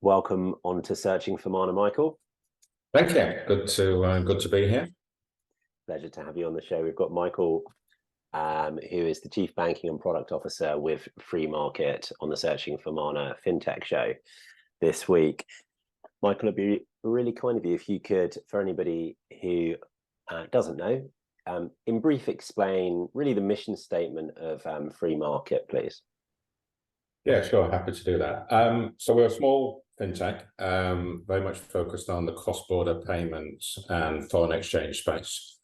Welcome on to Searching for Mana, Michael. Thank you. Good to be here. Pleasure to have you on the show. We've got Michael, who is the Chief Banking and Product Officer with Freemarket on the Searching for Mana FinTech show this week. Michael, it'd be really kind of you if you could, for anybody who doesn't know, in brief explain really the mission statement of Freemarket, please. Yeah, sure. Happy to do that. So we're a small FinTech, very much focused on the cross-border payments and foreign exchange space.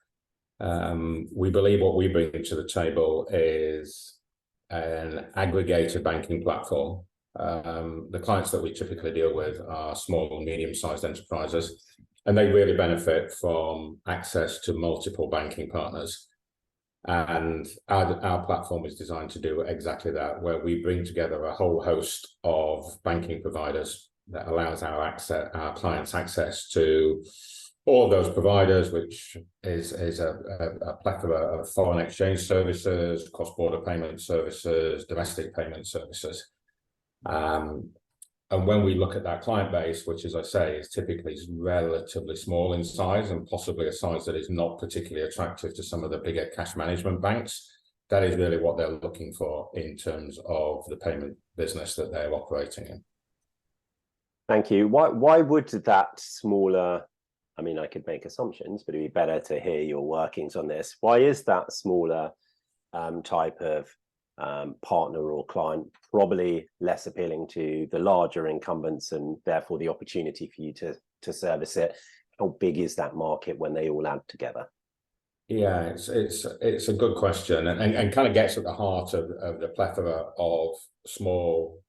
We believe what we bring to the table is an aggregated banking platform. The clients that we typically deal with are small and medium-sized enterprises, and they really benefit from access to multiple banking partners. And our platform is designed to do exactly that, where we bring together a whole host of banking providers that allows our clients access to all of those providers, which is a plethora of foreign exchange services, cross-border payment services, domestic payment services. And when we look at that client base, which, as I say, is typically relatively small in size and possibly a size that is not particularly attractive to some of the bigger cash management banks, that is really what they're looking for in terms of the payment business that they're operating in. Thank you. Why would that smaller, I mean, I could make assumptions, but it'd be better to hear your workings on this. Why is that smaller type of partner or client probably less appealing to the larger incumbents, and therefore the opportunity for you to service it? How big is that market when they all add together? Yeah, it's a good question, and kind of gets at the heart of the plethora of small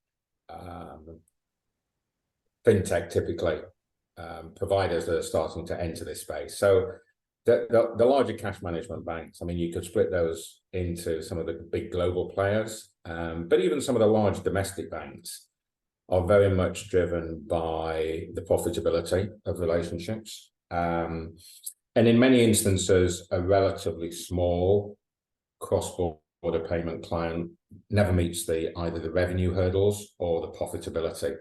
FinTech typically providers that are starting to enter this space. So the larger cash management banks, I mean, you could split those into some of the big global players, but even some of the large domestic banks are very much driven by the profitability of relationships. And in many instances, a relatively small cross-border payment client never meets either the revenue hurdles or the profitability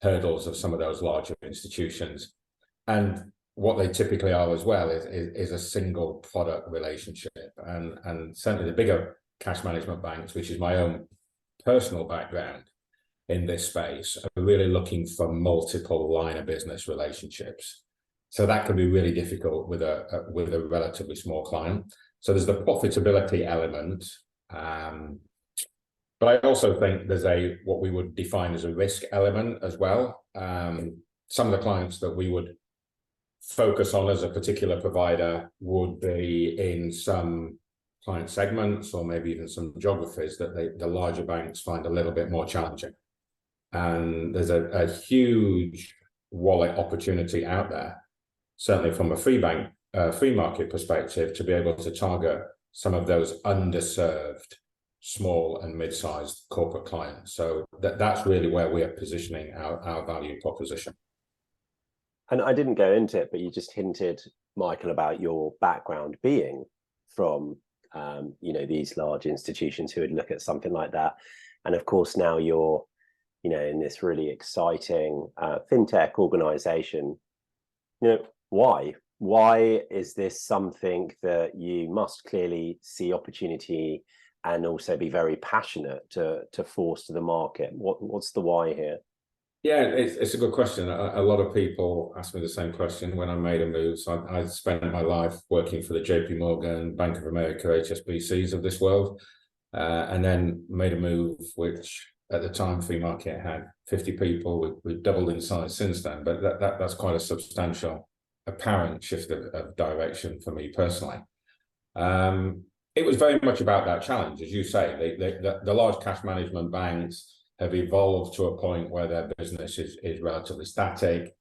hurdles of some of those larger institutions. And what they typically are as well is a single product relationship. And certainly the bigger cash management banks, which is my own personal background in this space, are really looking for multiple line of business relationships. So that can be really difficult with a relatively small client. So there's the profitability element, but I also think there's what we would define as a risk element as well. Some of the clients that we would focus on as a particular provider would be in some client segments or maybe even some geographies that the larger banks find a little bit more challenging. And there's a huge wallet opportunity out there, certainly from a free market perspective, to be able to target some of those underserved small and mid-sized corporate clients. So that's really where we are positioning our value proposition. And I didn't go into it, but you just hinted, Michael, about your background being from these large institutions who would look at something like that. And of course, now you're in this really exciting FinTech organization. Why is this something that you must clearly see opportunity and also be very passionate to force to the market? What's the why here? Yeah, it's a good question. A lot of people ask me the same question when I made a move. So I spent my life working for the JP Morgan, Bank of America, HSBCs of this world, and then made a move which at the time Freemarket had 50 people. We've doubled in size since then, but that's quite a substantial apparent shift of direction for me personally. It was very much about that challenge, as you say. The large cash management banks have evolved to a point where their business is relatively static.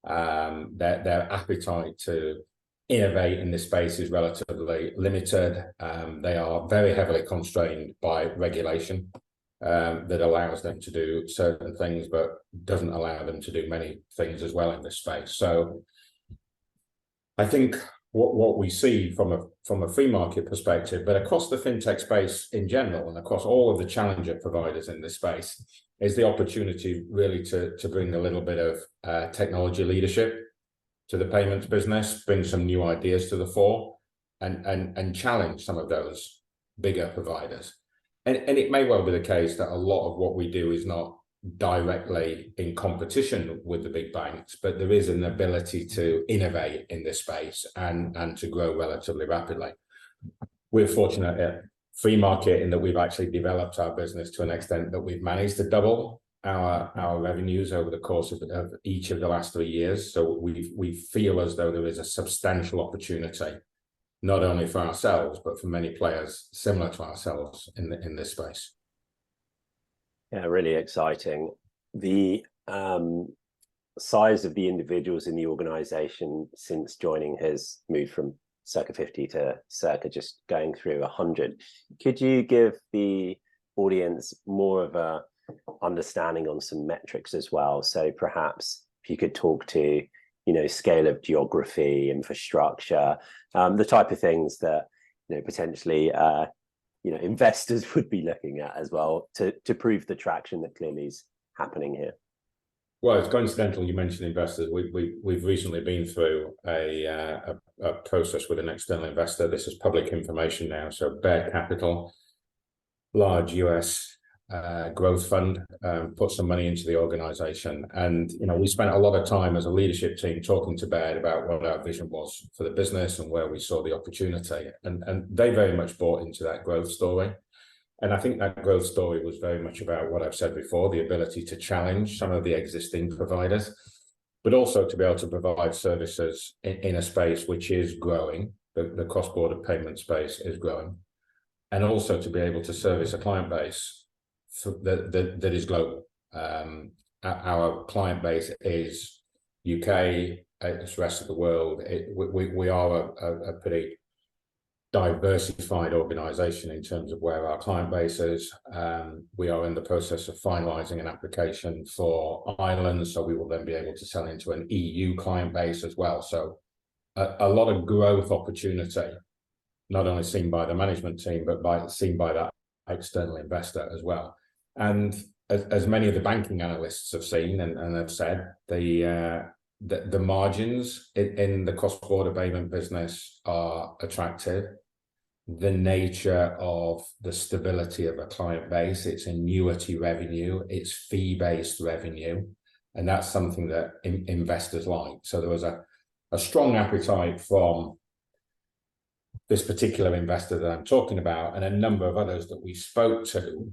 Their appetite to innovate in this space is relatively limited. They are very heavily constrained by regulation that allows them to do certain things, but doesn't allow them to do many things as well in this space. So I think what we see from a free market perspective, but across the fintech space in general and across all of the challenger providers in this space, is the opportunity really to bring a little bit of technology leadership to the payments business, bring some new ideas to the fore, and challenge some of those bigger providers. And it may well be the case that a lot of what we do is not directly in competition with the big banks, but there is an ability to innovate in this space and to grow relatively rapidly. We're fortunate at Freemarket in that we've actually developed our business to an extent that we've managed to double our revenues over the course of each of the last 3 years. So we feel as though there is a substantial opportunity, not only for ourselves, but for many players similar to ourselves in this space. Yeah, really exciting. The size of the individuals in the organization since joining has moved from circa 50 to circa just going through 100. Could you give the audience more of a understanding on some metrics as well? So perhaps if you could talk to, scale of geography, infrastructure, the type of things that, potentially, investors would be looking at as well to prove the traction that clearly is happening here. Well, it's coincidental you mentioned investors. We've recently been through a process with an external investor. This is public information now. So Bear Capital, large US growth fund, put some money into the organization. And, we spent a lot of time as a leadership team talking to Baird about what our vision was for the business and where we saw the opportunity. And they very much bought into that growth story. And I think that growth story was very much about what I've said before, the ability to challenge some of the existing providers, but also to be able to provide services in a space which is growing. The cross-border payment space is growing. And also to be able to service a client base that is global. Our client base is UK, it's the rest of the world. We are a pretty diversified organization in terms of where our client base is. We are in the process of finalizing an application for Ireland, so we will then be able to sell into an EU client base as well. So a lot of growth opportunity, not only seen by the management team, but seen by that external investor as well. And as many of the banking analysts have seen and have said, the margins in the cross-border payment business are attractive. The nature of the stability of a client base, it's annuity revenue, it's fee-based revenue, and that's something that investors like. So there was a strong appetite from this particular investor that I'm talking about and a number of others that we spoke to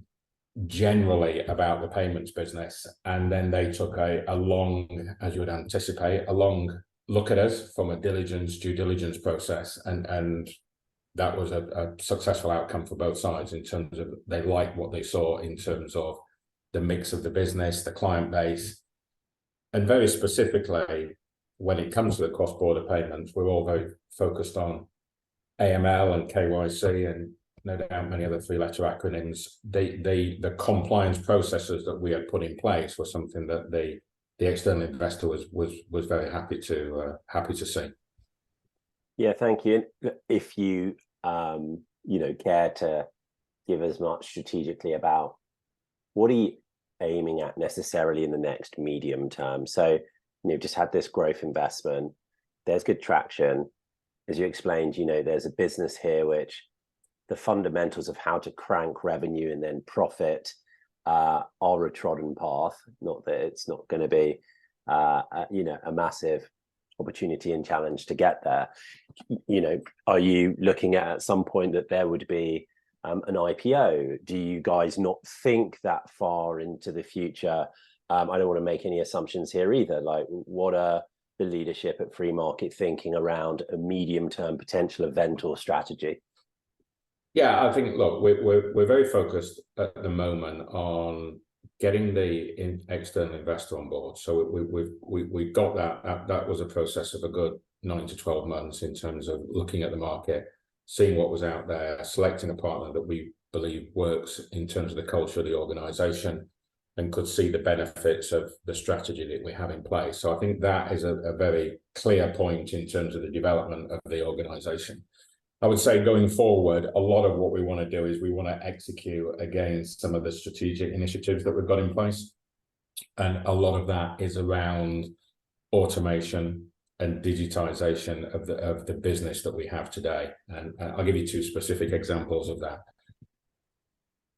generally about the payments business. And then they took a long, as you would anticipate, a long look at us from a due diligence process. And that was a successful outcome for both sides in terms of they liked what they saw in terms of the mix of the business, the client base. And very specifically, when it comes to the cross-border payments, we're all very focused on AML and KYC and no doubt many other three-letter acronyms. The compliance processes that we had put in place were something that the external investor was very happy to see. Yeah, thank you. If you care to give as much strategically about what are you aiming at necessarily in the next medium term? So just had this growth investment. There's good traction, as you explained. There's a business here which the fundamentals of how to crank revenue and then profit are a trodden path. Not that it's not going to be a massive opportunity and challenge to get there. Are you looking at some point that there would be an IPO? Do you guys not think that far into the future? I don't want to make any assumptions here either. Like, what are the leadership at Freemarket thinking around a medium-term potential event or strategy? Yeah, I think, look, we're very focused at the moment on getting the external investor on board. So we've got that. That was a process of a good 9 to 12 months in terms of looking at the market, seeing what was out there, selecting a partner that we believe works in terms of the culture of the organization, and could see the benefits of the strategy that we have in place. So I think that is a very clear point in terms of the development of the organization. I would say going forward, a lot of what we want to do is we want to execute against some of the strategic initiatives that we've got in place. And a lot of that is around automation and digitisation of the business that we have today. And I'll give you two specific examples of that.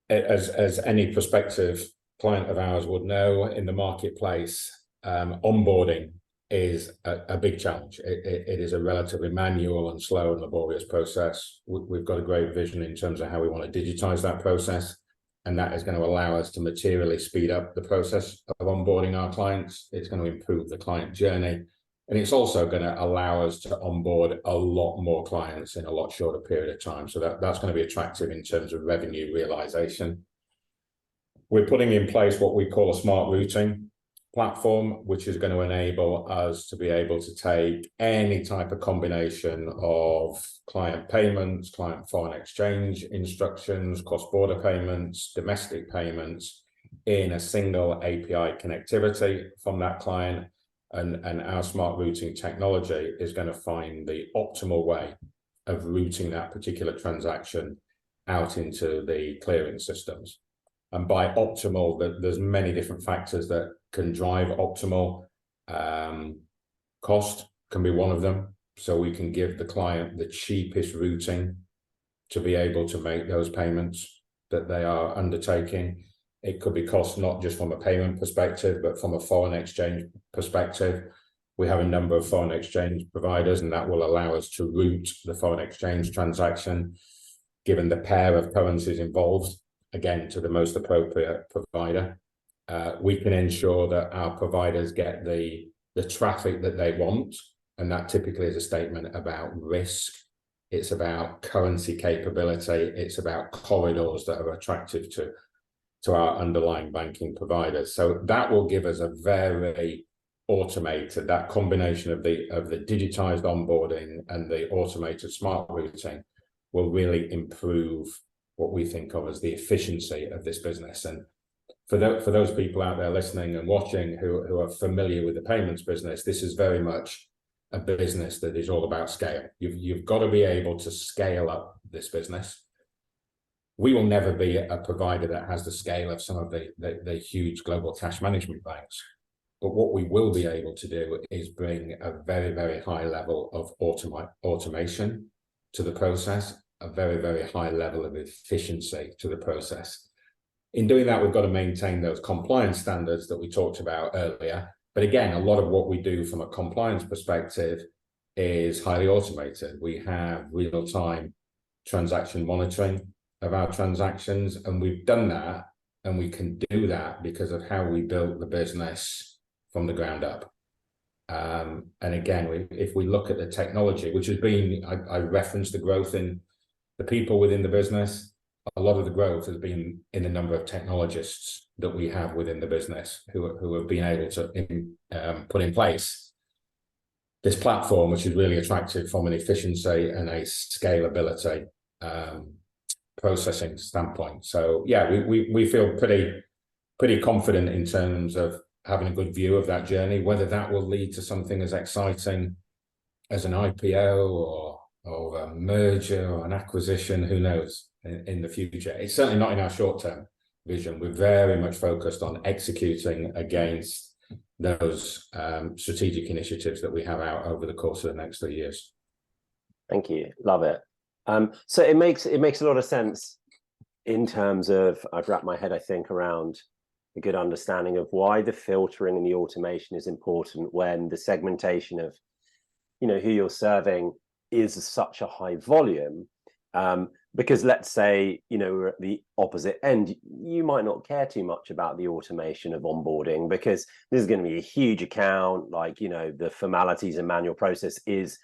As any prospective client of ours would know, in the marketplace, onboarding is a big challenge. It is a relatively manual and slow and laborious process. We've got a great vision in terms of how we want to digitize that process, and that is going to allow us to materially speed up the process of onboarding our clients. It's going to improve the client journey, and it's also going to allow us to onboard a lot more clients in a lot shorter period of time. So that's going to be attractive in terms of revenue realization. We're putting in place what we call a smart routing platform, which is going to enable us to be able to take any type of combination of client payments, client foreign exchange instructions, cross-border payments, domestic payments in a single API connectivity from that client. And our smart routing technology is going to find the optimal way of routing that particular transaction out into the clearing systems. And by optimal, there's many different factors that can drive optimal. Cost can be one of them. So we can give the client the cheapest routing to be able to make those payments that they are undertaking. It could be cost not just from a payment perspective, but from a foreign exchange perspective. We have a number of foreign exchange providers, and that will allow us to route the foreign exchange transaction, given the pair of currencies involved, again, to the most appropriate provider. We can ensure that our providers get the traffic that they want, and that typically is a statement about risk. It's about currency capability. It's about corridors that are attractive to our underlying banking providers. So that will give us a very automated, that combination of the digitized onboarding and the automated smart routing will really improve what we think of as the efficiency of this business. And for those people out there listening and watching who are familiar with the payments business, this is very much a business that is all about scale. You've got to be able to scale up this business. We will never be a provider that has the scale of some of the huge global cash management banks. But what we will be able to do is bring a very, very high level of automation to the process, a very, very high level of efficiency to the process. In doing that, we've got to maintain those compliance standards that we talked about earlier. But again, a lot of what we do from a compliance perspective is highly automated. We have real-time transaction monitoring of our transactions, and we've done that, and we can do that because of how we built the business from the ground up. And again, if we look at the technology, which has been, I referenced the growth in the people within the business, a lot of the growth has been in the number of technologists that we have within the business who have been able to put in place this platform, which is really attractive from an efficiency and a scalability processing standpoint. So yeah, we feel pretty confident in terms of having a good view of that journey. Whether that will lead to something as exciting as an IPO or a merger or an acquisition, who knows in the future. It's certainly not in our short-term vision. We're very much focused on executing against those strategic initiatives that we have out over the course of the next 3 years. Thank you. Love it. So it makes a lot of sense in terms of, I've wrapped my head, I think, around a good understanding of why the filtering and the automation is important when the segmentation of, who you're serving is such a high volume. Because let's say, we're at the opposite end, you might not care too much about the automation of onboarding because this is going to be a huge account, like, the formalities and manual process is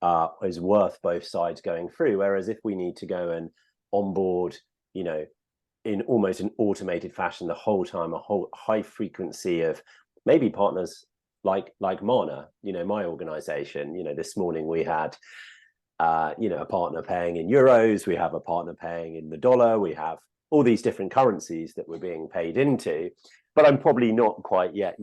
worth both sides going through. Whereas if we need to go and onboard, in almost an automated fashion the whole time, a whole high frequency of maybe partners like Mana, my organization, this morning we had, a partner paying in euros, we have a partner paying in the dollar, we have all these different currencies that we're being paid into. but I'm probably not quite yet,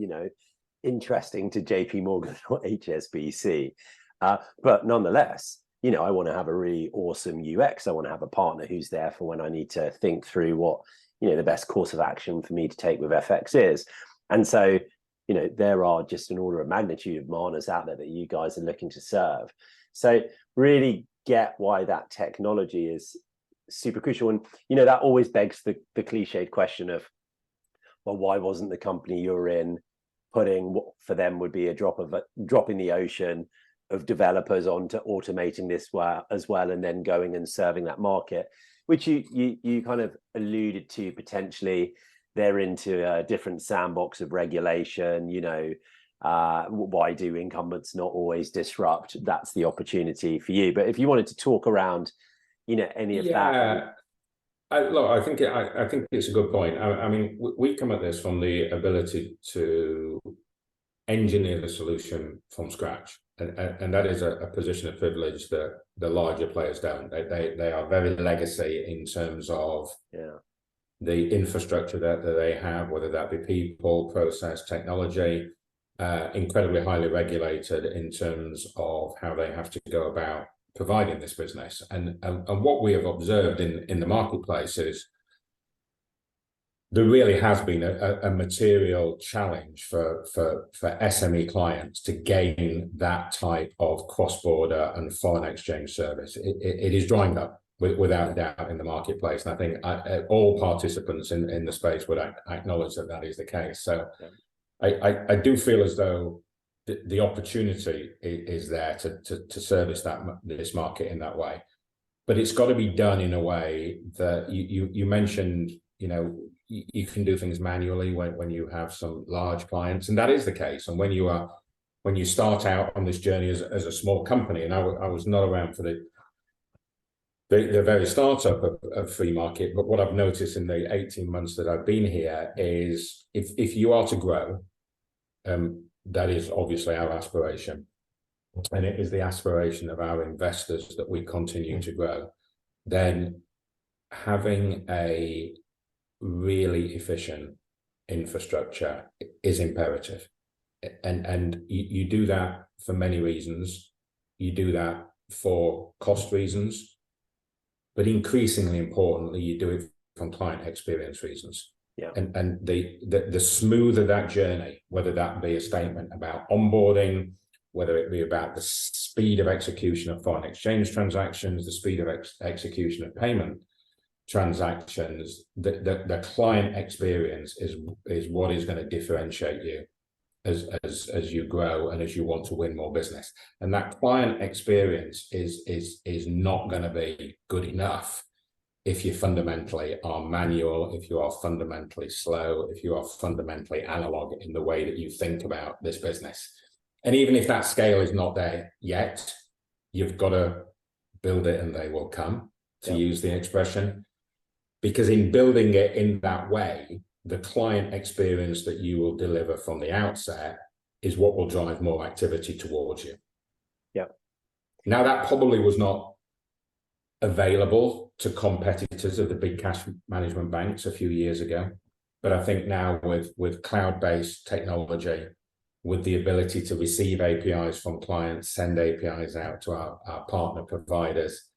interesting to JP Morgan or HSBC. But nonetheless, I want to have a really awesome UX. I want to have a partner who's there for when I need to think through what, the best course of action for me to take with FX is. And so, there are just an order of magnitude of Manas out there that you guys are looking to serve. So really get why that technology is super crucial. And, that always begs the cliched question of, well, why wasn't the company you're in putting what for them would be a drop in the ocean of developers onto automating this as well, and then going and serving that market, which you kind of alluded to potentially. They're into a different sandbox of regulation. Why do incumbents not always disrupt? That's the opportunity for you. But if you wanted to talk around, any of that. I think it's a good point. I mean, we come at this from the ability to engineer the solution from scratch, and that is a position of privilege that the larger players don't. They are very legacy in terms of the infrastructure that they have, whether that be people, process, technology, incredibly highly regulated in terms of how they have to go about providing this business. And what we have observed in the marketplace is there really has been a material challenge for SME clients to gain that type of cross-border and foreign exchange service. It is drying up without doubt in the marketplace. And I think all participants in the space would acknowledge that is the case. So I do feel as though the opportunity is there to service this market in that way, but it's got to be done in a way that you mentioned, you can do things manually when you have some large clients, and that is the case. And when you start out on this journey as a small company, and I was not around for the very startup of Freemarket, but what I've noticed in the 18 months that I've been here is if you are to grow, that is obviously our aspiration, and it is the aspiration of our investors that we continue to grow, then having a really efficient infrastructure is imperative. And you do that for many reasons. You do that for cost reasons, but increasingly importantly, you do it from client experience reasons. And the smoother that journey, whether that be a statement about onboarding, whether it be about the speed of execution of foreign exchange transactions, the speed of execution of payment transactions, the client experience is what is going to differentiate you as you grow and as you want to win more business. And that client experience is not going to be good enough if you fundamentally are manual, if you are fundamentally slow, if you are fundamentally analog in the way that you think about this business. And even if that scale is not there yet, you've got to build it and they will come, to use the expression. Because in building it in that way, the client experience that you will deliver from the outset is what will drive more activity towards you. Now, that probably was not available to competitors of the big cash management banks a few years ago. But I think now with cloud-based technology, with the ability to receive APIs from clients, send APIs out to our partner providers,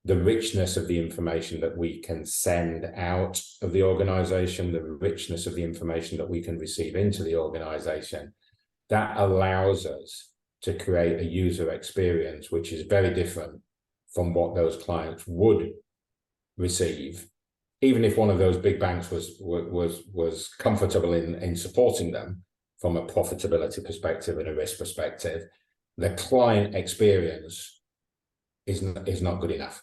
the richness of the information that we can send out of the organization, the richness of the information that we can receive into the organization, that allows us to create a user experience which is very different from what those clients would receive. Even if one of those big banks was comfortable in supporting them from a profitability perspective and a risk perspective, the client experience is not good enough.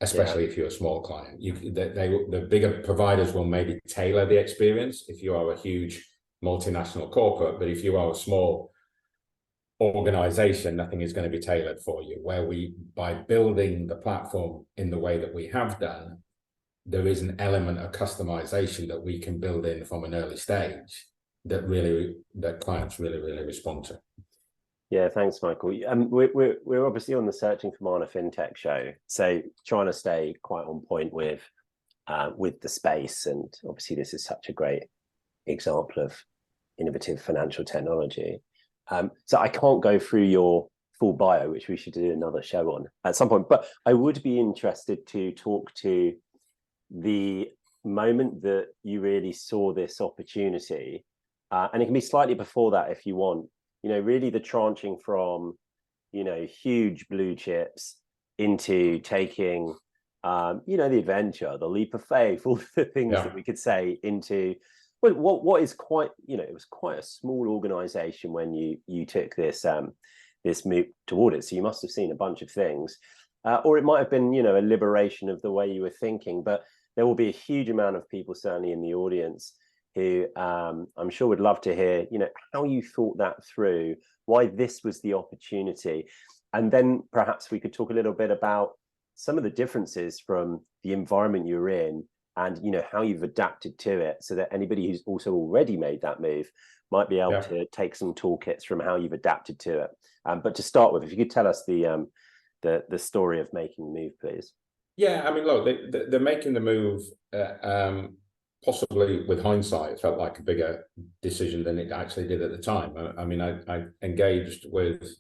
Especially if you're a small client. The bigger providers will maybe tailor the experience if you are a huge multinational corporate, but if you are a small organization, nothing is going to be tailored for you. Where by building the platform in the way that we have done, there is an element of customization that we can build in from an early stage that clients really respond to. Yeah, thanks, Michael. We're obviously on the Searching for Mana FinTech show, so trying to stay quite on point with the space. And obviously, this is such a great example of innovative financial technology. So I can't go through your full bio, which we should do another show on at some point, but I would be interested to talk to the moment that you really saw this opportunity, and it can be slightly before that if you want, really the tranching from, huge blue chips into taking, the adventure, the leap of faith, all the things that we could say into what is quite, it was quite a small organization when you took this this move toward it. So you must have seen a bunch of things, or it might have been, a liberation of the way you were thinking. But there will be a huge amount of people, certainly in the audience, who I'm sure would love to hear, how you thought that through, why this was the opportunity. And then perhaps we could talk a little bit about some of the differences from the environment you're in and, how you've adapted to it, so that anybody who's also already made that move might be able to take some toolkits from how you've adapted to it. But to start with, if you could tell us the story of making the move, please. Yeah, I mean, look, the making the move, possibly with hindsight, felt like a bigger decision than it actually did at the time. I mean, I engaged with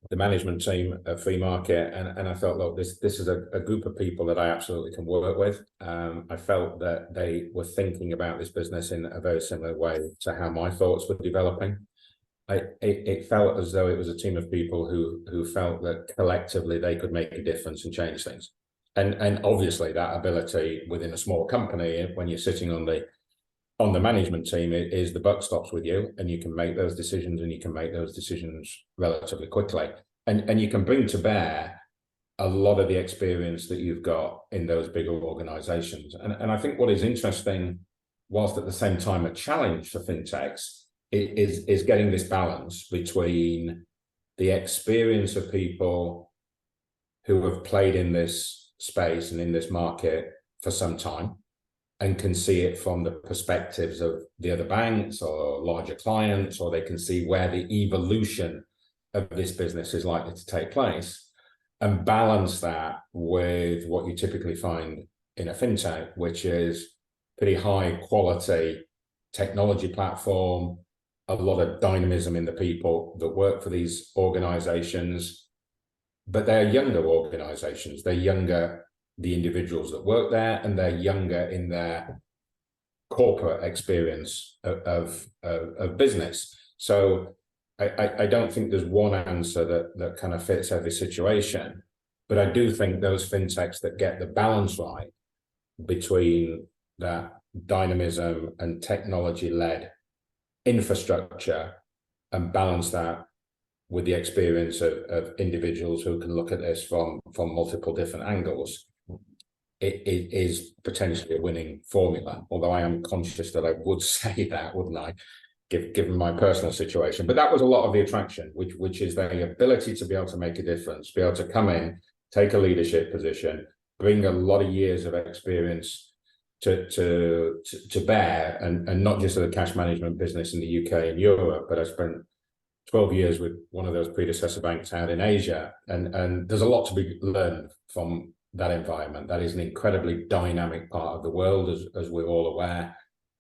the management team at Freemarket, and I felt, look, this is a group of people that I absolutely can work with. I felt that they were thinking about this business in a very similar way to how my thoughts were developing. It felt as though it was a team of people who felt that collectively they could make a difference and change things. And obviously that ability within a small company, when you're sitting on the management team, is the buck stops with you, and you can make those decisions, and you can make those decisions relatively quickly. And you can bring to bear a lot of the experience that you've got in those bigger organizations. And I think what is interesting, whilst at the same time a challenge for fintechs, is getting this balance between the experience of people who have played in this space and in this market for some time and can see it from the perspectives of the other banks or larger clients, or they can see where the evolution of this business is likely to take place, and balance that with what you typically find in a fintech, which is pretty high quality technology platform, a lot of dynamism in the people that work for these organizations. But they're younger organizations. They're younger, the individuals that work there, and they're younger in their corporate experience of business. So I don't think there's one answer that kind of fits every situation. But I do think those fintechs that get the balance right between that dynamism and technology-led infrastructure, and balance that with the experience of individuals who can look at this from multiple different angles, it is potentially a winning formula. Although I am conscious that I would say that, wouldn't I, given my personal situation. But that was a lot of the attraction, which is the ability to be able to make a difference, be able to come in, take a leadership position, bring a lot of years of experience to bear, and not just at a cash management business in the UK and Europe, but I spent 12 years with one of those predecessor banks out in Asia, and there's a lot to be learned from that environment. That is an incredibly dynamic part of the world, as we're all aware.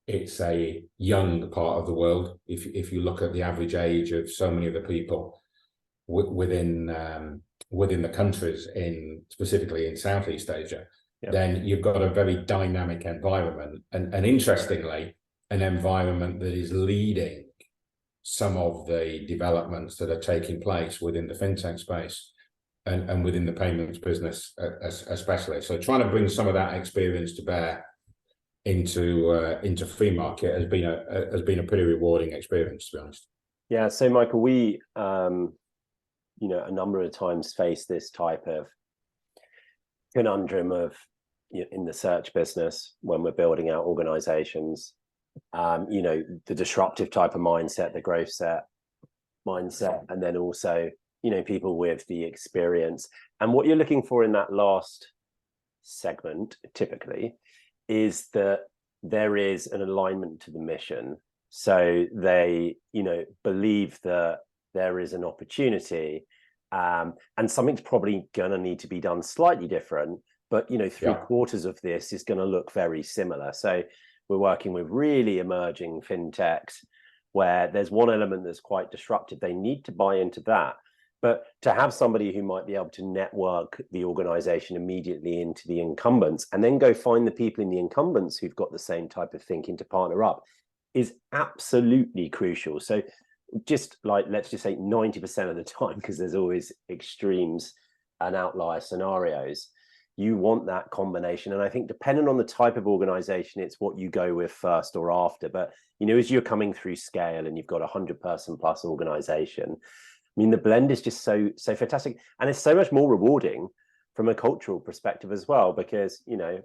It's a young part of the world. If you look at the average age of so many of the people within the countries, specifically in Southeast Asia, then you've got a very dynamic environment, and interestingly, an environment that is leading some of the developments that are taking place within the fintech space and within the payments business especially. So trying to bring some of that experience to bear into Freemarket has been a pretty rewarding experience, to be honest. Yeah. So Michael, we a number of times face this type of conundrum of in the search business when we're building out organizations. The disruptive type of mindset, the growth set mindset, and then also, people with the experience. And what you're looking for in that last segment typically is that there is an alignment to the mission. So they, believe that there is an opportunity, and something's probably going to need to be done slightly different, but, 3/4 of this is going to look very similar. So we're working with really emerging fintechs where there's one element that's quite disruptive. They need to buy into that. But to have somebody who might be able to network the organization immediately into the incumbents and then go find the people in the incumbents who've got the same type of thinking to partner up is absolutely crucial. So just like, let's just say 90% of the time, because there's always extremes and outlier scenarios, you want that combination. And I think depending on the type of organization, it's what you go with first or after. But, you know, as you're coming through scale and you've got 100-person plus organization, I mean, the blend is just so fantastic. And it's so much more rewarding from a cultural perspective as well, because, you know,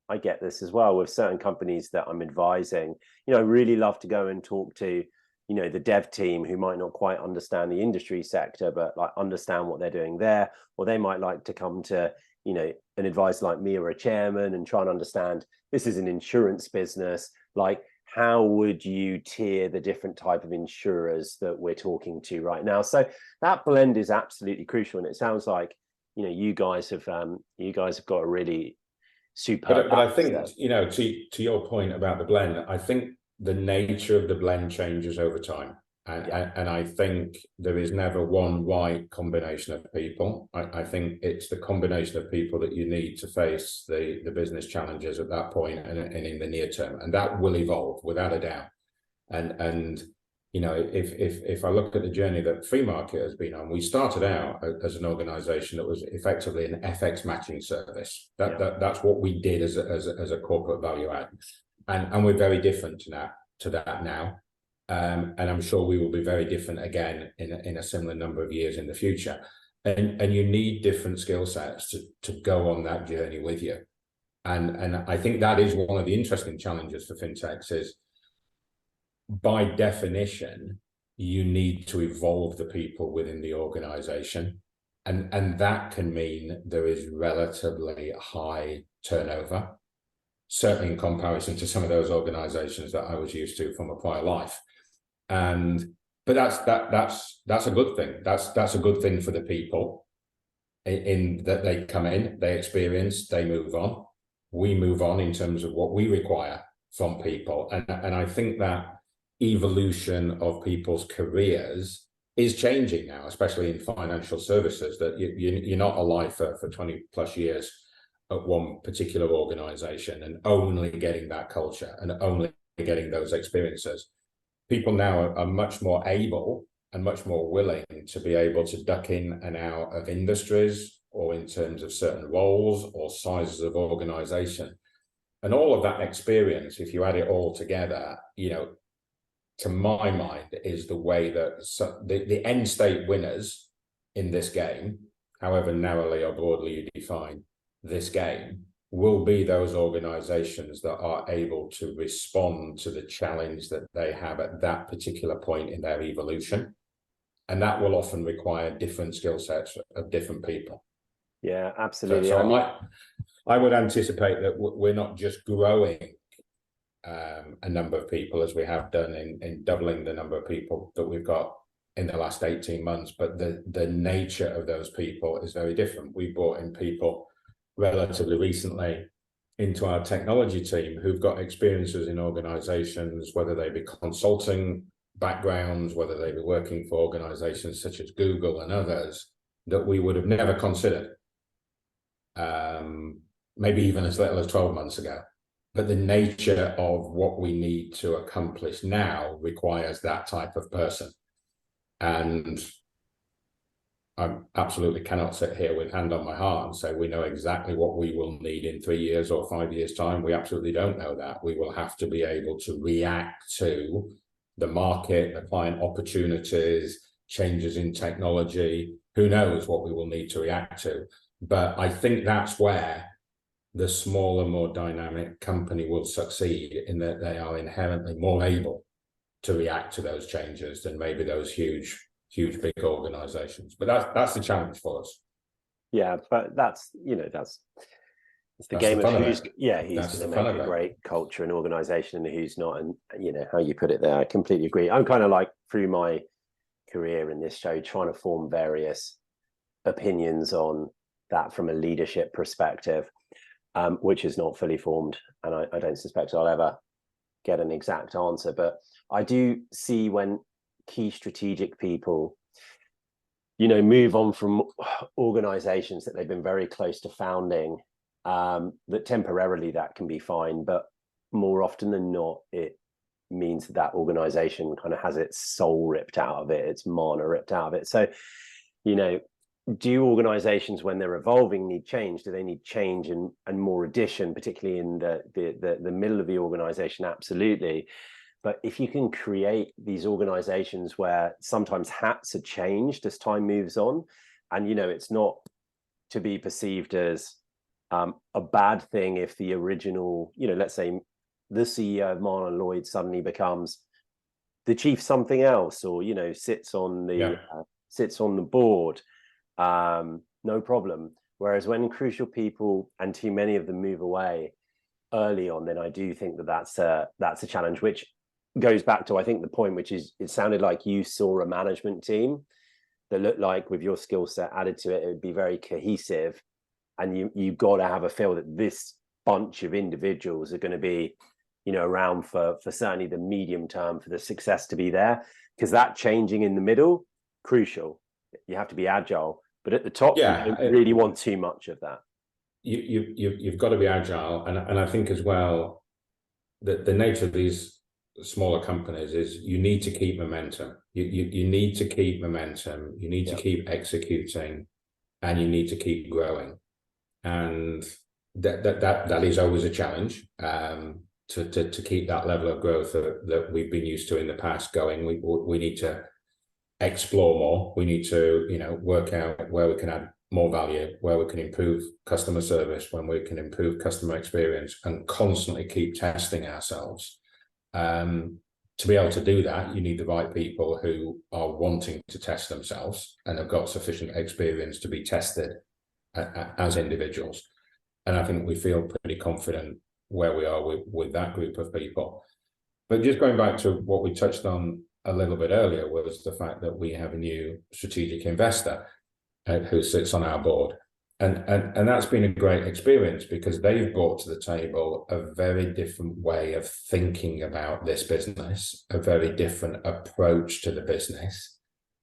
I get this as well with certain companies that I'm advising. You know, I really love to go and talk to, you know, the dev team who might not quite understand the industry sector, but like understand what they're doing there, or they might like to come to, you know, an advisor like me or a chairman and try and understand, this is an insurance business, like how would you tier the different type of insurers that we're talking to right now? So that blend is absolutely crucial. And it sounds like, you know, you guys have got a really superb. But I think, you know, to your point about the blend, I think the nature of the blend changes over time. And I think there is never one right combination of people. I think it's the combination of people that you need to face the business challenges at that point and in the near term. And that will evolve without a doubt. And you know, if I look at the journey that Freemarket has been on, we started out as an organization that was effectively an FX matching service. That's what we did as a corporate value add. And we're very different to that now. And I'm sure we will be very different again in a similar number of years in the future. And you need different skill sets to go on that journey with you. And I think that is one of the interesting challenges for fintechs is, by definition, you need to evolve the people within the organization. And that can mean there is relatively high turnover, certainly in comparison to some of those organizations that I was used to from a prior life. But that's a good thing. That's a good thing for the people in that they come in, they experience, they move on. We move on in terms of what we require from people. And I think that evolution of people's careers is changing now, especially in financial services, that you're not alive for 20 plus years at one particular organization and only getting that culture and only getting those experiences. People now are much more able and much more willing to be able to duck in and out of industries or in terms of certain roles or sizes of organization. And all of that experience, if you add it all together, you know, to my mind, is the way that the end state winners in this game, however narrowly or broadly you define this game, will be those organizations that are able to respond to the challenge that they have at that particular point in their evolution. And that will often require different skill sets of different people. Yeah, absolutely. So I would anticipate that we're not just growing a number of people as we have done in doubling the number of people that we've got in the last 18 months, but the nature of those people is very different. We brought in people relatively recently into our technology team who've got experiences in organizations, whether they be consulting backgrounds, whether they be working for organizations such as Google and others, that we would have never considered, maybe even as little as 12 months ago. But the nature of what we need to accomplish now requires that type of person. And I absolutely cannot sit here with hand on my heart and say we know exactly what we will need in 3 years or 5 years' time. We absolutely don't know that. We will have to be able to react to the market, the client opportunities, changes in technology. Who knows what we will need to react to? But I think that's where the smaller, more dynamic company will succeed, in that they are inherently more able to react to those changes than maybe those huge big organizations. But that's the challenge for us. Yeah, but that's, you know, it's the game of who's going to make a great culture and organization and who's not. And, you know, how you put it there, I completely agree. I'm kind of like, through my career in this show, trying to form various opinions on that from a leadership perspective, which is not fully formed, and I don't suspect I'll ever get an exact answer, but I do see when key strategic people, you know, move on from organizations that they've been very close to founding, that temporarily that can be fine, but more often than not, it means that organization kind of has its soul ripped out of it, its mana ripped out of it. So, you know, do organizations, when they're evolving, need change? Do they need change and more addition, particularly in the middle of the organization? Absolutely. But if you can create these organizations where sometimes hats are changed as time moves on, and, you know, it's not to be perceived as a bad thing if the original, you know, let's say the CEO of Marlon Lloyd suddenly becomes the chief something else, or, you know, sits on the board, no problem. Whereas when crucial people, and too many of them, move away early on, then I do think that that's a challenge, which goes back to, I think, the point, which is, it sounded like you saw a management team that looked like, with your skill set added to it, it would be very cohesive, and you've got to have a feel that this bunch of individuals are going to be, you know, around for certainly the medium term, for the success to be there, because that changing in the middle, crucial. You have to be agile, but at the top, you don't really want too much of that. You've got to be agile, and I think as well that the nature of these smaller companies is you need to keep momentum. You need to keep momentum. You need to keep executing, and you need to keep growing, and that is always a challenge. To keep that level of growth that we've been used to in the past going, we need to explore more. We need to, you know, work out where we can add more value, where we can improve customer service, when we can improve customer experience, and constantly keep testing ourselves. To be able to do that, you need the right people who are wanting to test themselves and have got sufficient experience to be tested as individuals. And I think we feel pretty confident where we are with that group of people. But just going back to what we touched on a little bit earlier, was the fact that we have a new strategic investor who sits on our board. And that's been a great experience, because they've brought to the table a very different way of thinking about this business, a very different approach to the business.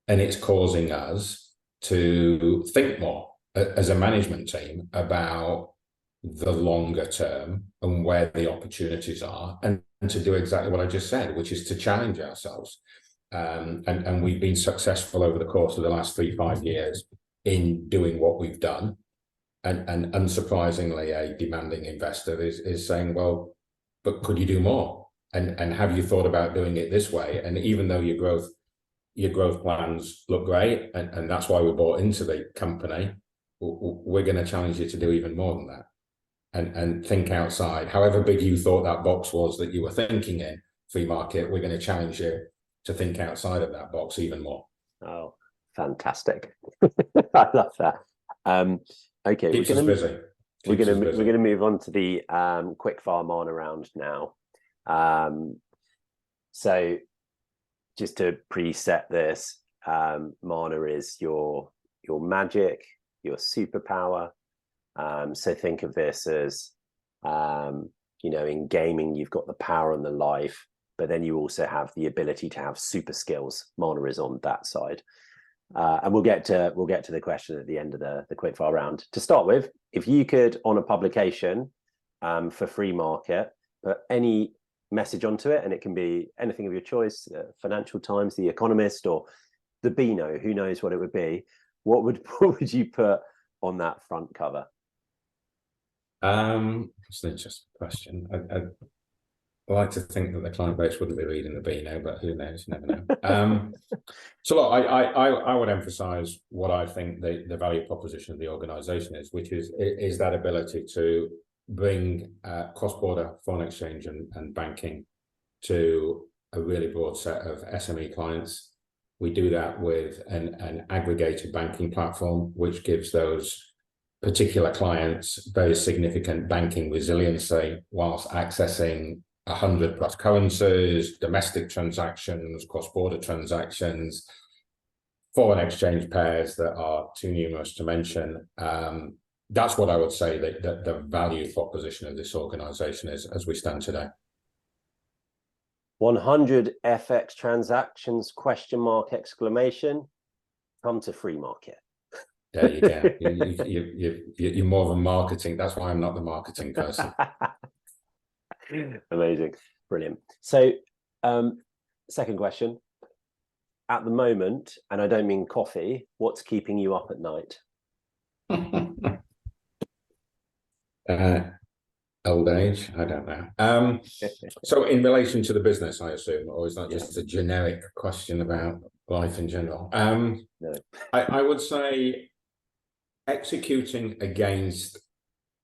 And it's causing us to think more as a management team about the longer term and where the opportunities are, and to do exactly what I just said, which is to challenge ourselves. And we've been successful over the course of the last 3-5 years in doing what we've done. And unsurprisingly, a demanding investor is saying, well, but could you do more? And have you thought about doing it this way? And even though your growth plans look great, and that's why we bought into the company, we're going to challenge you to do even more than that. And think outside. However big you thought that box was that you were thinking in Freemarket, we're going to challenge you to think outside of that box even more. Oh, fantastic. I love that. Okay, Keeps us busy. We're going to move on to the quickfire mana round now. So just to preset this, mana is your magic, your superpower. So think of this as, you know, in gaming, you've got the power and the life, but then you also have the ability to have super skills. Mana is on that side. And we'll get to the question at the end of the quickfire round. To start with, if you could, on a publication for Freemarket, put any message onto it, and it can be anything of your choice, Financial Times, The Economist, or the Beano, who knows what it would be, what would you put on that front cover? It's an interesting question. I like to think that the client base wouldn't be reading the Beano, but who knows? You never know. So look, I would emphasize what I think the value proposition of the organization is, which is that ability to bring cross-border foreign exchange and banking to a really broad set of SME clients. We do that with an aggregated banking platform, which gives those particular clients very significant banking resiliency whilst accessing 100+ currencies, domestic transactions, cross-border transactions, foreign exchange pairs that are too numerous to mention. That's what I would say that the value proposition of this organization is as we stand today. 100 FX transactions, question mark, exclamation. Come to Freemarket. There you go. You're more of a marketing. That's why I'm not the marketing person. Amazing. Brilliant. So, second question. At the moment, and I don't mean coffee, what's keeping you up at night? Old age, I don't know. So in relation to the business, I assume, or is that just a generic question about life in general? No. I would say executing against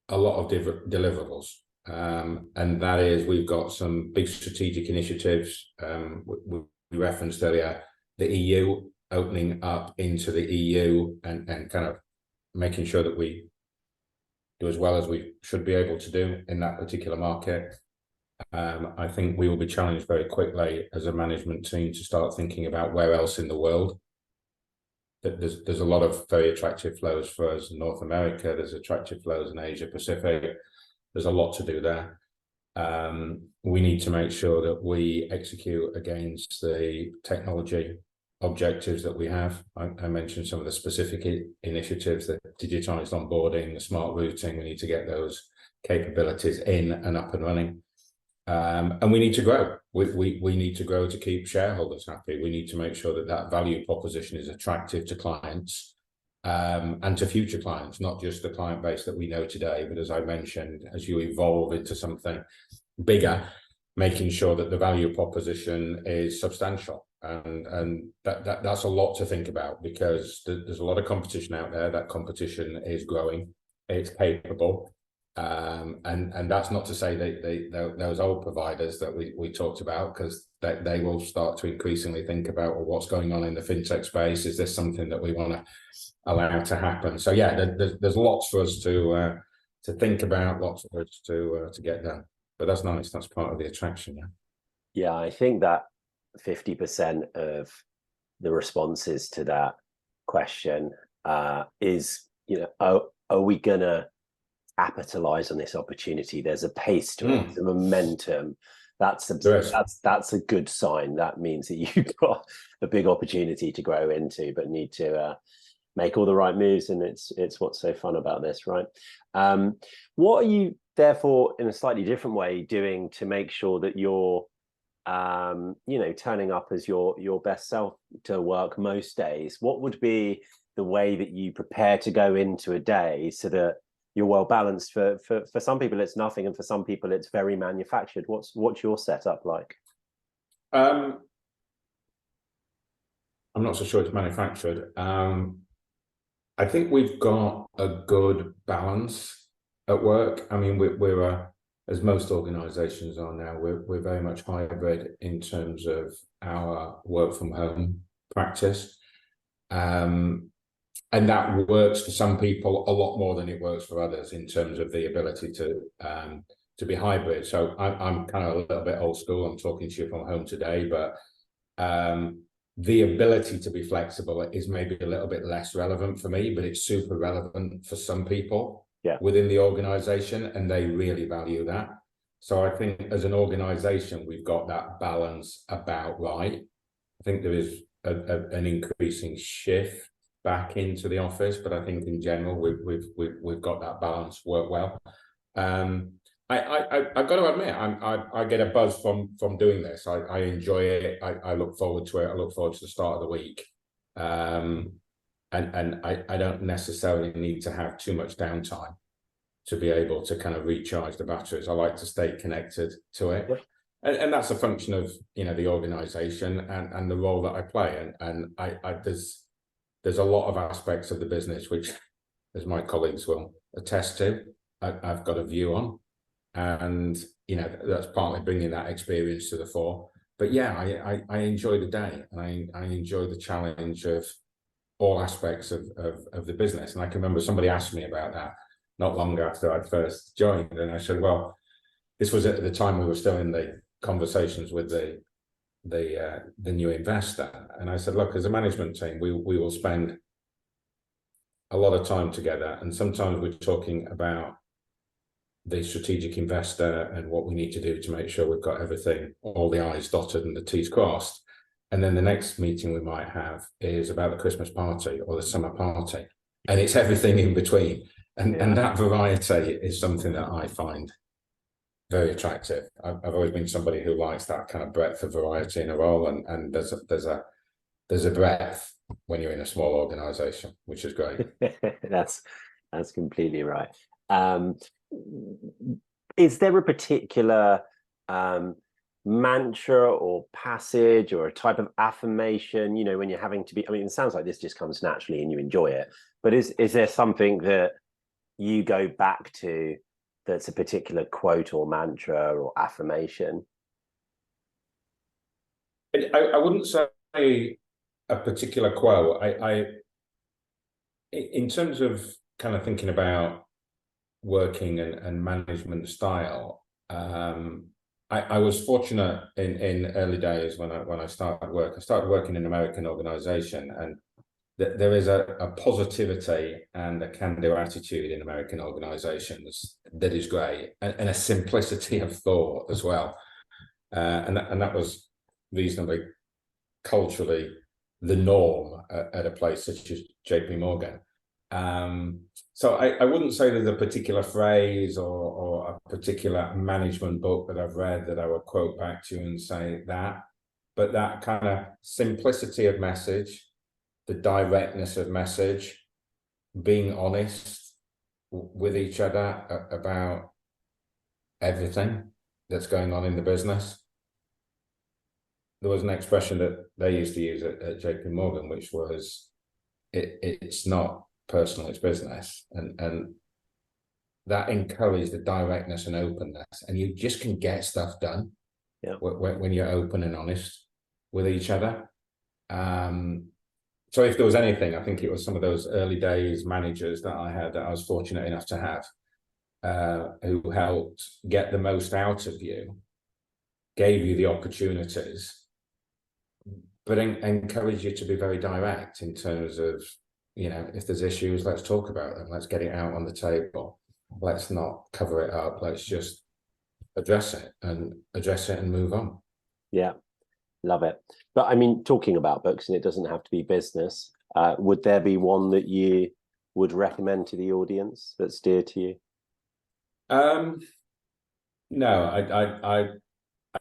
a lot of deliverables. And that is, we've got some big strategic initiatives. We referenced earlier the EU, opening up into the EU and kind of making sure that we do as well as we should be able to do in that particular market. I think we will be challenged very quickly as a management team to start thinking about where else in the world. There's a lot of very attractive flows for us in North America. There's attractive flows in Asia Pacific. There's a lot to do there. We need to make sure that we execute against the technology objectives that we have. I mentioned some of the specific initiatives, that digitized onboarding, the smart routing. We need to get those capabilities in and up and running. And we need to grow. We need to grow to keep shareholders happy. We need to make sure that that value proposition is attractive to clients, and to future clients, not just the client base that we know today, but as I mentioned, as you evolve into something bigger, making sure that the value proposition is substantial. And that's a lot to think about, because there's a lot of competition out there. That competition is growing. It's capable. And that's not to say those old providers that we talked about, because they will start to increasingly think about, well, what's going on in the fintech space? Is this something that we want to allow to happen? So yeah, there's lots for us to think about, lots for us to get done. But that's nice. That's part of the attraction. Yeah, I think that 50% of the responses to that question is, are we gonna capitalize on this opportunity? There's a pace to it, the momentum. That's a good sign. That means that you've got a big opportunity to grow into, but need to make all the right moves. And it's what's so fun about this, right? What are you, therefore, in a slightly different way, doing to make sure that you're turning up as your best self to work most days? What would be the way that you prepare to go into a day so that you're well balanced? For some people it's nothing, and for some people it's very manufactured. What's your setup like? I'm not so sure it's manufactured. I think we've got a good balance at work. I mean, we're as most organizations are now, we're very much hybrid in terms of our work from home practice. And that works for some people a lot more than it works for others in terms of the ability to be hybrid. So I'm kind of a little bit old school. I'm talking to you from home today, but the ability to be flexible is maybe a little bit less relevant for me, but it's super relevant for some people within the organization, and they really value that. So I think as an organization, we've got that balance about right. I think there is an increasing shift back into the office, but I think in general we've got that balance work well. I've got to admit, I get a buzz from doing this. I enjoy it. I look forward to it. I look forward to the start of the week, and I don't necessarily need to have too much downtime to be able to kind of recharge the batteries. I like to stay connected to it. And that's a function of the organization and the role that I play. And there's a lot of aspects of the business which, as my colleagues will attest to, I've got a view on, and that's partly bringing that experience to the fore. But yeah, I enjoy the day, and I enjoy the challenge of all aspects of the business. And I can remember somebody asked me about that not long after I'd first joined, and I said, well, this was at the time we were still in the conversations with the new investor, and I said, look, as a management team, we will spend a lot of time together, and sometimes we're talking about the strategic investor and what we need to do to make sure we've got everything, all the I's dotted and the T's crossed. And then the next meeting we might have is about the Christmas party or the summer party. And it's everything in between. And that variety is something that I find very attractive. I've always been somebody who likes that kind of breadth of variety in a role, and there's a breadth when you're in a small organization, which is great. That's completely right. Is there a particular mantra or passage or a type of affirmation, you know, when you're having to be, I mean, it sounds like this just comes naturally and you enjoy it, but is there something that you go back to that's a particular quote or mantra or affirmation? I wouldn't say a particular quote. In terms of kind of thinking about working and management style, I was fortunate in early days when I started work. I started working in an American organization, and there is a positivity and a can-do attitude in American organizations that is great, and a simplicity of thought as well. And that was reasonably culturally the norm at a place such as JP Morgan. So I wouldn't say there's a particular phrase or a particular management book that I've read that I would quote back to you and say that, but that kind of simplicity of message, the directness of message, being honest with each other about everything that's going on in the business. There was an expression that they used to use at JP Morgan, which was, it's not personal, it's business. And that encouraged the directness and openness. And you just can get stuff done when you're open and honest with each other. So if there was anything, I think it was some of those early days managers that I had that I was fortunate enough to have, who helped get the most out of you, gave you the opportunities, but encourage you to be very direct in terms of, you know, if there's issues, let's talk about them. Let's get it out on the table. Let's not cover it up. Let's just address it and move on. Yeah, love it. But I mean, talking about books, and it doesn't have to be business, would there be one that you would recommend to the audience that's dear to you? No,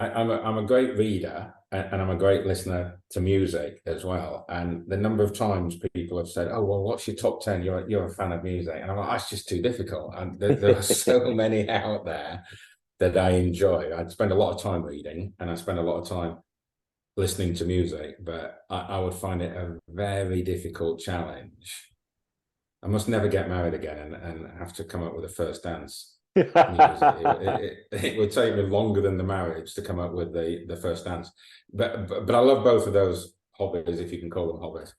I'm a great reader, and I'm a great listener to music as well. And the number of times people have said, "Oh, well, what's your top 10? You're a fan of music," and I'm like, "That's just too difficult." And there are so many out there that I enjoy. I spend a lot of time reading, and I spend a lot of time listening to music, but I would find it a very difficult challenge. I must never get married again and have to come up with a first dance music. It would take me longer than the marriage to come up with the first dance. But I love both of those hobbies, if you can call them hobbies.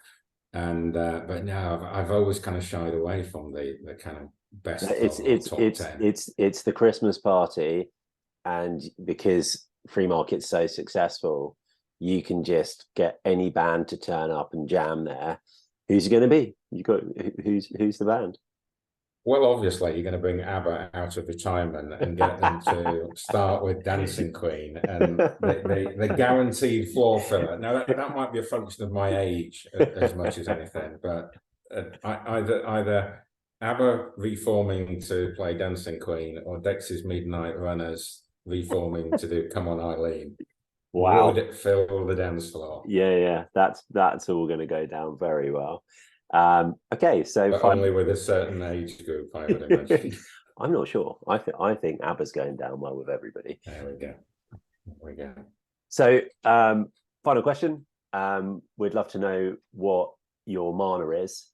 And but no, I've always kind of shied away from the kind of best top 10. It's the Christmas party, and because Freemarket's so successful, you can just get any band to turn up and jam there. Who's it going to be? Who's the band? Well, obviously, you're going to bring ABBA out of retirement and get them to start with Dancing Queen and the guaranteed floor filler. Now, that might be a function of my age as much as anything, but either ABBA reforming to play Dancing Queen or Dexys Midnight Runners reforming to do Come On Eileen. Wow. Would it fill the dance floor? Yeah. That's all going to go down very well. Okay, so but only with a certain age group, I would imagine. I'm not sure. I think ABBA's going down well with everybody. There we go. So, final question. We'd love to know what your mana is.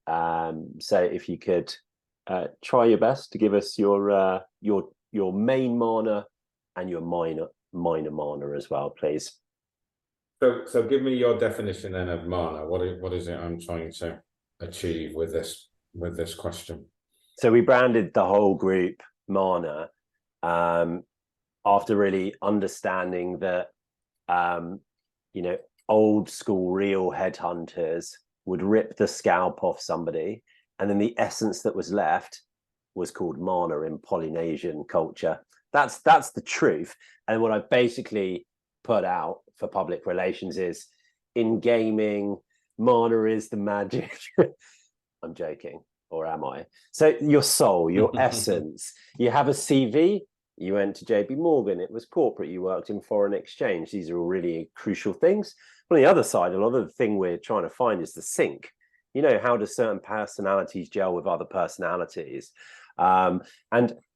So, if you could try your best to give us your main mana and your minor mana as well, please. So give me your definition then of mana. What is it I'm trying to achieve with this question? So we branded the whole group mana after really understanding that old school real headhunters would rip the scalp off somebody, and then the essence that was left was called mana in Polynesian culture. That's the truth. And what I basically put out for public relations is, in gaming, mana is the magic. I'm joking, or am I? So your soul, your essence. You have a CV. You went to JP Morgan. It was corporate. You worked in foreign exchange. These are all really crucial things. On the other side, a lot of the thing we're trying to find is the sync. You know, how do certain personalities gel with other personalities? And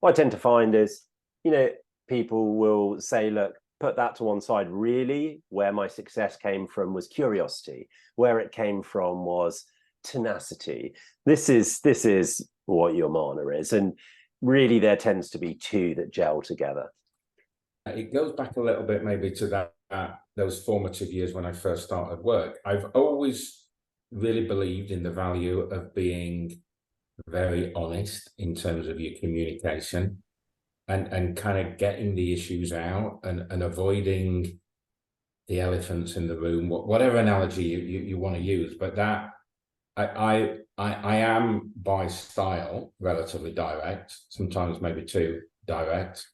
what I tend to find is, you know, people will say, look, put that to one side. Really, where my success came from was curiosity. Where it came from was tenacity. This is what your mana is. And really, there tends to be two that gel together. It goes back a little bit maybe to those formative years when I first started work. I've always really believed in the value of being very honest in terms of your communication, and kind of getting the issues out, and avoiding the elephants in the room, whatever analogy you want to use. But that I am by style relatively direct, sometimes maybe too direct,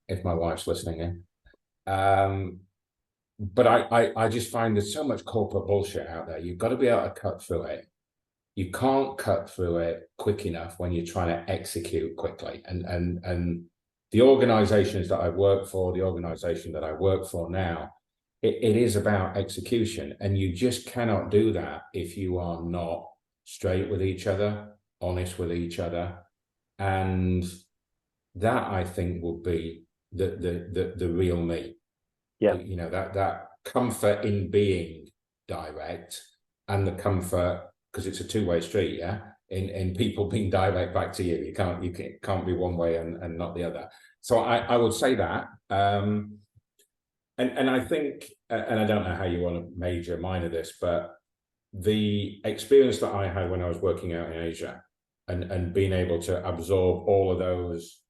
if my wife's listening in. But I just find there's so much corporate bullshit out there. You've got to be able to cut through it. You can't cut through it quick enough when you're trying to execute quickly. And the organizations that I work for, the organization that I work for now, it is about execution. And you just cannot do that if you are not straight with each other, honest with each other. And that, I think, will be the real me. Yeah. You know, that comfort in being direct, and the comfort, because it's a two-way street, yeah, in people being direct back to you. You can't be one way and not the other. So I would say that. And I think, and I don't know how you want to major minor this, but the experience that I had when I was working out in Asia, and being able to absorb all of those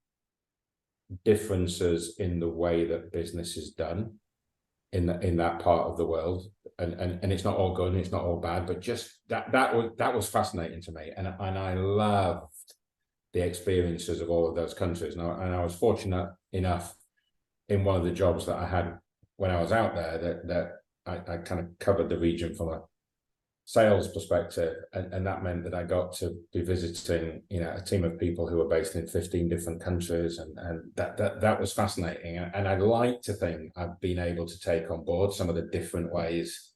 differences in the way that business is done in that part of the world, and it's not all good and it's not all bad, but just that was fascinating to me, and I loved the experiences of all of those countries. And I was fortunate enough in one of the jobs that I had when I was out there that I kind of covered the region from a sales perspective, and that meant that I got to be visiting, you know, a team of people who were based in 15 different countries, and that was fascinating. And I like to think I've been able to take on board some of the different ways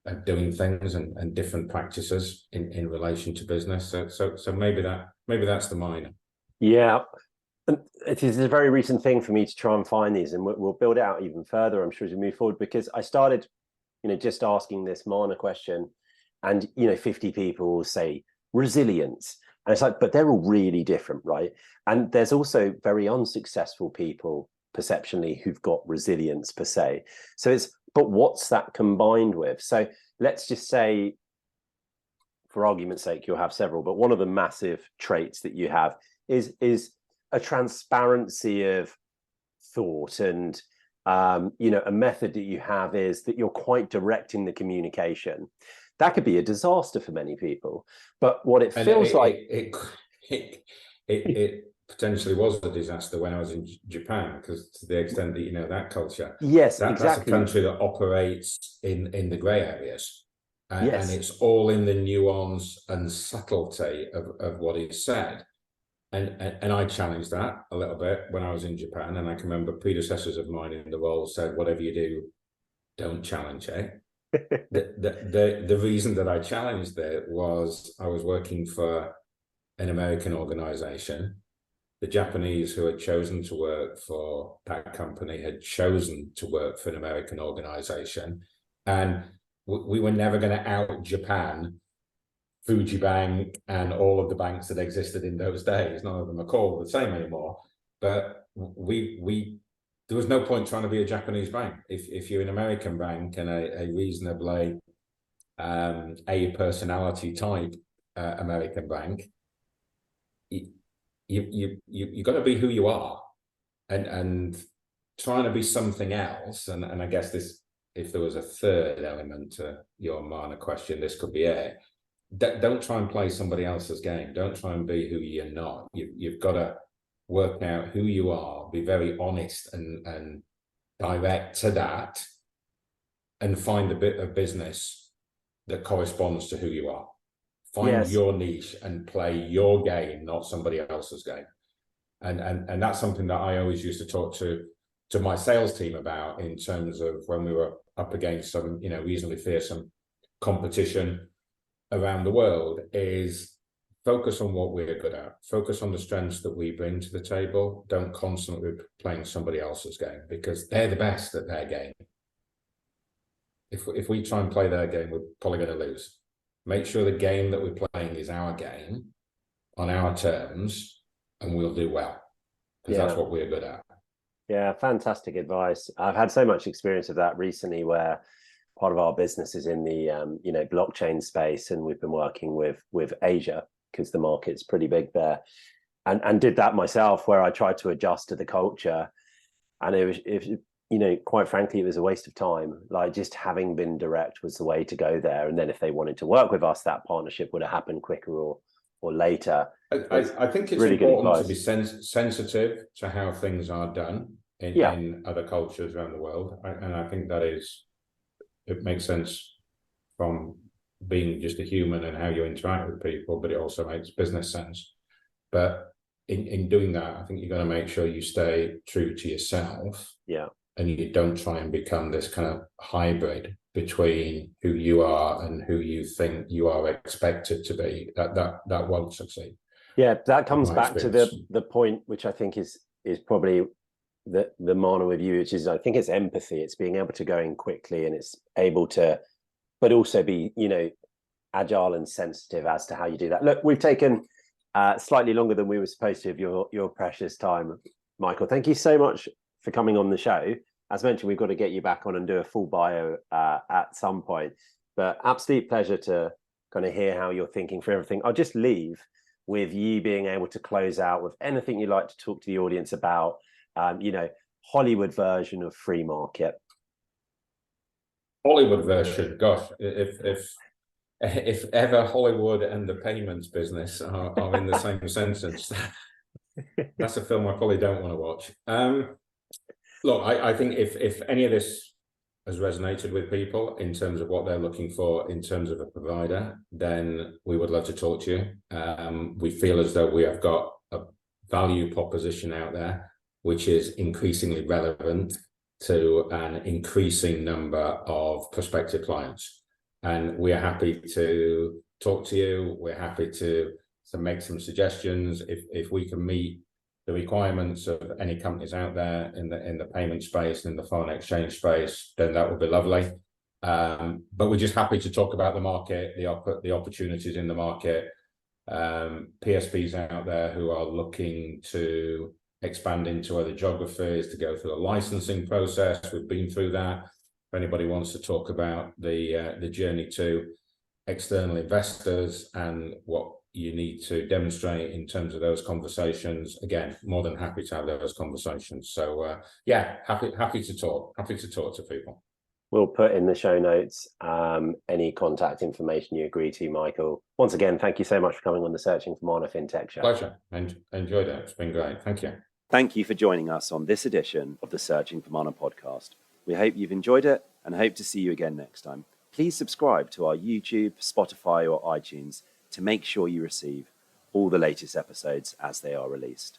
of doing things, and different practices in relation to business. So maybe that's the minor. Yeah. And it is a very recent thing for me to try and find these, and we'll build it out even further, I'm sure, as we move forward, because I started, you know, just asking this mana question, and, you know, 50 people say resilience. And it's like, but they're all really different, right? And there's also very unsuccessful people perceptionally who've got resilience per se. So but what's that combined with? So let's just say, for argument's sake, you'll have several, but one of the massive traits that you have is a transparency of thought, and you know, a method that you have is that you're quite direct in the communication. That could be a disaster for many people, but what it feels like it potentially was a disaster when I was in Japan, because to the extent that, you know, that culture, yes, exactly, that's a country that operates in the grey areas, and it's all in the nuance and subtlety of what is said. And I challenged that a little bit when I was in Japan, and I can remember predecessors of mine in the role said, whatever you do, don't challenge it. The reason that I challenged it was I was working for an American organization. The Japanese who had chosen to work for that company had chosen to work for an American organization, and we were never going to out Japan, Fuji Bank, and all of the banks that existed in those days. None of them are called the same anymore, but there was no point trying to be a Japanese bank. If you're an American bank and a reasonably a personality type American bank, you got to be who you are, and trying to be something else. And I guess this, if there was a third element to your mana question, this could be it. don't try and play somebody else's game. Don't try and be who you're not. You've got to work out who you are, be very honest and direct to that, and find a bit of business that corresponds to who you are. Find your niche and play your game, not somebody else's game. And that's something that I always used to talk to my sales team about, in terms of when we were up against some, reasonably fearsome competition around the world, is focus on what we're good at. Focus on the strengths that we bring to the table. Don't constantly be playing somebody else's game, because they're the best at their game. If we try and play their game, we're probably going to lose. Make sure the game that we're playing is our game on our terms, and we'll do well, because that's what we're good at. Yeah, fantastic advice. I've had so much experience of that recently, where part of our business is in the blockchain space, and we've been working with Asia, because the market's pretty big there, and did that myself, where I tried to adjust to the culture, and it was quite frankly, it was a waste of time. Like, just having been direct was the way to go there, and then if they wanted to work with us, that partnership would have happened quicker or later. I think it's really important to be sensitive to how things are done in other cultures around the world, and I think it makes sense from being just a human and how you interact with people, but it also makes business sense. But in doing that, I think you've got to make sure you stay true to yourself. And you don't try and become this kind of hybrid between who you are and who you think you are expected to be. That won't succeed. Yeah, that comes back to the point, which I think is probably the mana with you, which is, I think it's empathy. It's being able to go in quickly, and it's able to, but also be, agile and sensitive as to how you do that. Look, we've taken slightly longer than we were supposed to of your precious time, Michael. Thank you so much for coming on the show. As mentioned, we've got to get you back on and do a full bio at some point, but absolute pleasure to kind of hear how you're thinking for everything. I'll just leave with you being able to close out with anything you'd like to talk to the audience about, Hollywood version of Freemarket. Hollywood version, gosh, if ever Hollywood and the payments business are in the same sentence, that's a film I probably don't want to watch. Look, I think if any of this has resonated with people in terms of what they're looking for in terms of a provider, then we would love to talk to you. We feel as though we have got a value proposition out there, which is increasingly relevant to an increasing number of prospective clients. And we're happy to talk to you. We're happy to make some suggestions. If we can meet the requirements of any companies out there in the payment space and in the foreign exchange space, then that would be lovely. But we're just happy to talk about the market, the opportunities in the market, PSPs out there who are looking to expand into other geographies, to go through a licensing process. We've been through that. If anybody wants to talk about the journey to external investors and what you need to demonstrate in terms of those conversations, again, more than happy to have those conversations. So happy to talk to people. We'll put in the show notes any contact information you agree to, Michael. Once again, thank you so much for coming on the Searching for Mana FinTech show. Pleasure, and enjoyed it. It's been great. Thank you. Thank you for joining us on this edition of the Searching for Mana podcast. We hope you've enjoyed it and hope to see you again next time. Please subscribe to our YouTube, Spotify, or iTunes to make sure you receive all the latest episodes as they are released.